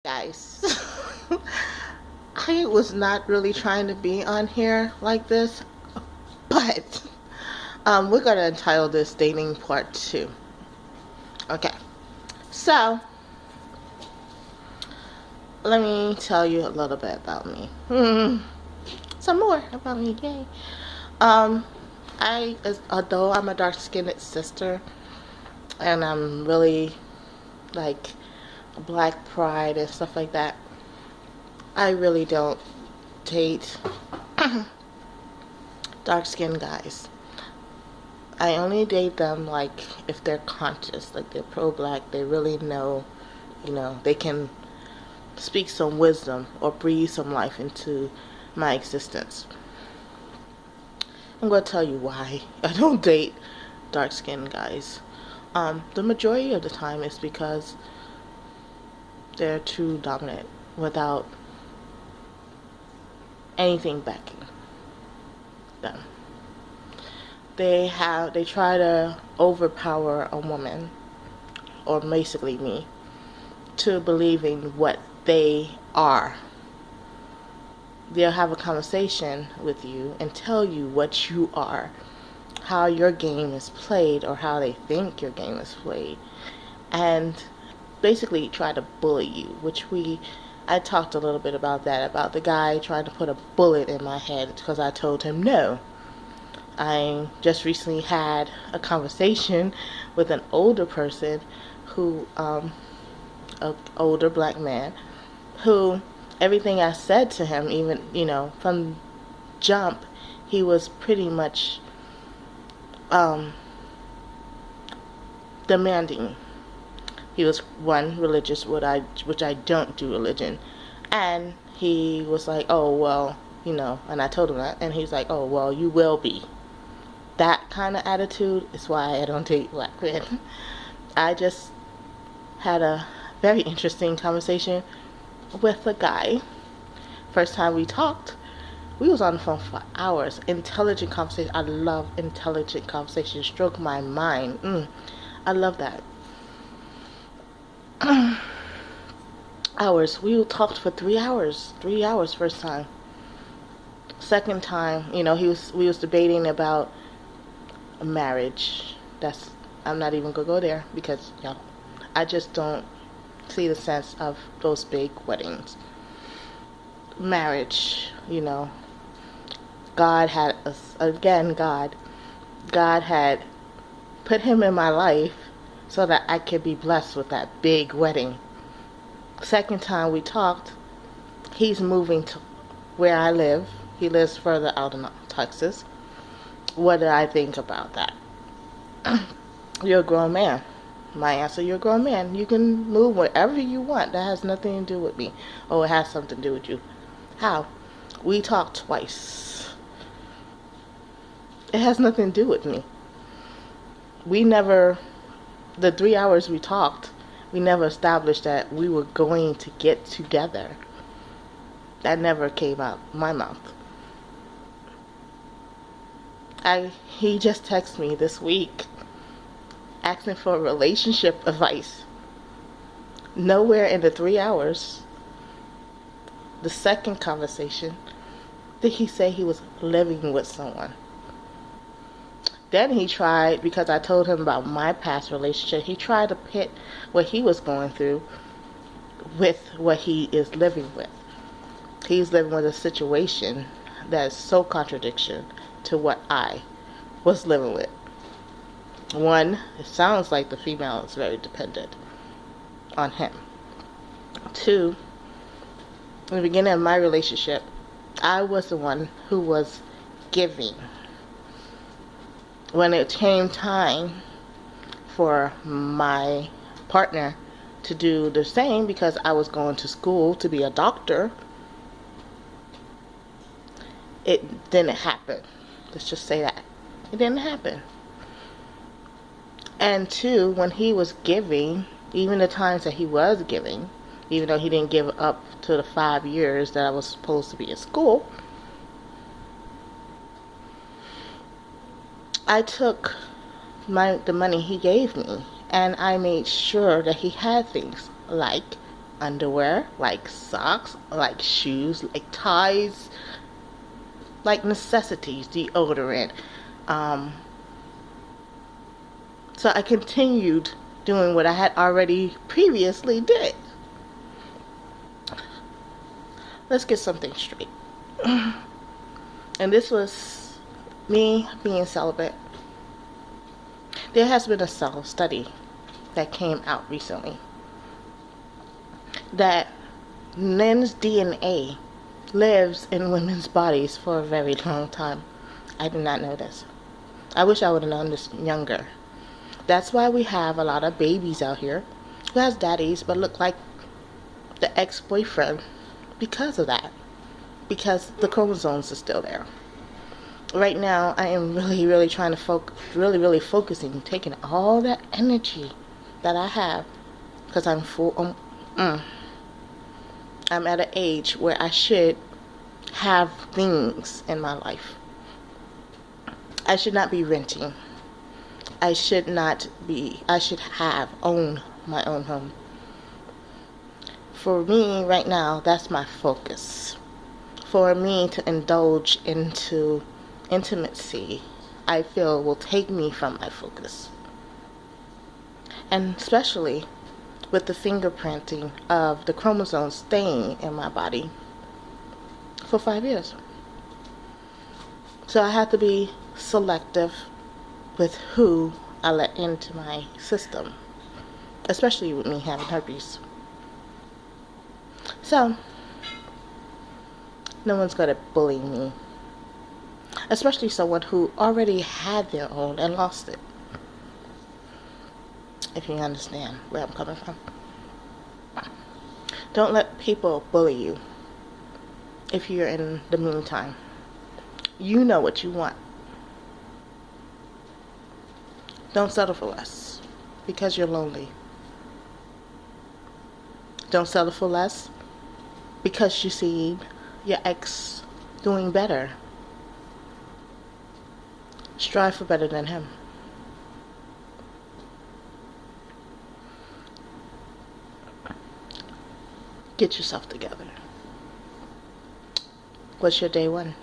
Guys, I was not really trying to be on here like this, but we're gonna entitle this dating part 2. Okay, so let me tell you a little bit about me. Some more about me, yay. um although I'm a dark-skinned sister and I'm really like black pride and stuff like that, I really don't date dark-skinned guys. I only date them like if they're conscious, like they're pro-black, they really know, they can speak some wisdom or breathe some life into my existence. I'm going to tell you why I don't date dark-skinned guys. The majority of the time is because they're too dominant without anything backing them. They try to overpower a woman, or basically me, to believing what they are. They'll have a conversation with you and tell you what you are, how your game is played, or how they think your game is played, and basically try to bully you, which I talked a little bit about that, about the guy trying to put a bullet in my head because I told him no. I just recently had a conversation with an older person who, an older black man, who everything I said to him, even, from jump, he was pretty much demanding. He was, one, religious, which I don't do religion, and he was like, oh, well, and I told him that, and he's like, oh, well, you will be. That kind of attitude is why I don't date black men. I just had a very interesting conversation with a guy. First time we talked, we was on the phone for hours. Intelligent conversation. I love intelligent conversation. Stroke my mind. I love that. Hours. We talked for 3 hours. 3 hours first time. Second time, we was debating about marriage. I'm not even gonna go there because I just don't see the sense of those big weddings. Marriage, God had God had put him in my life so that I could be blessed with that big wedding. Second time we talked, he's moving to where I live. He lives further out in Texas. What did I think about that? You're a grown man. My answer, you're a grown man. You can move wherever you want. That has nothing to do with me. Oh, it has something to do with you. How? We talked twice. It has nothing to do with me. The 3 hours we talked, we never established that we were going to get together. That never came out my mouth. He just texted me this week asking for relationship advice. Nowhere in the 3 hours, the second conversation, did he say he was living with someone. Then he tried, because I told him about my past relationship, he tried to pit what he was going through with what he is living with. He's living with a situation that is so contradiction to what I was living with. One, it sounds like the female is very dependent on him. Two, in the beginning of my relationship, I was the one who was giving. When it came time for my partner to do the same, because I was going to school to be a doctor, it didn't happen. Let's just say that. It didn't happen. And two, when he was giving, even the times that he was giving, even though he didn't give up to the 5 years that I was supposed to be in school, I took the money he gave me and I made sure that he had things like underwear, like socks, like shoes, like ties, like necessities, deodorant. So I continued doing what I had already previously did. Let's get something straight. And this was me being celibate. There has been a study that came out recently that men's DNA lives in women's bodies for a very long time. I did not know this. I wish I would have known this younger. That's why we have a lot of babies out here who has daddies but look like the ex-boyfriend because of that. Because the chromosomes are still there. Right now, I am really trying to really focusing, taking all that energy that I have, because I'm full. I'm at an age where I should have things in my life. I should not be renting. I should own my own home. For me, right now, that's my focus. For me to indulge into intimacy, I feel will take me from my focus. And especially with the fingerprinting of the chromosomes staying in my body for 5 years. So I have to be selective with who I let into my system, especially with me having herpes. So no one's gonna bully me, especially someone who already had their own and lost it. If you understand where I'm coming from. Don't let people bully you. If you're in the meantime, you know what you want. Don't settle for less because you're lonely. Don't settle for less because you see your ex doing better. Strive for better than him. Get yourself together. What's your day one?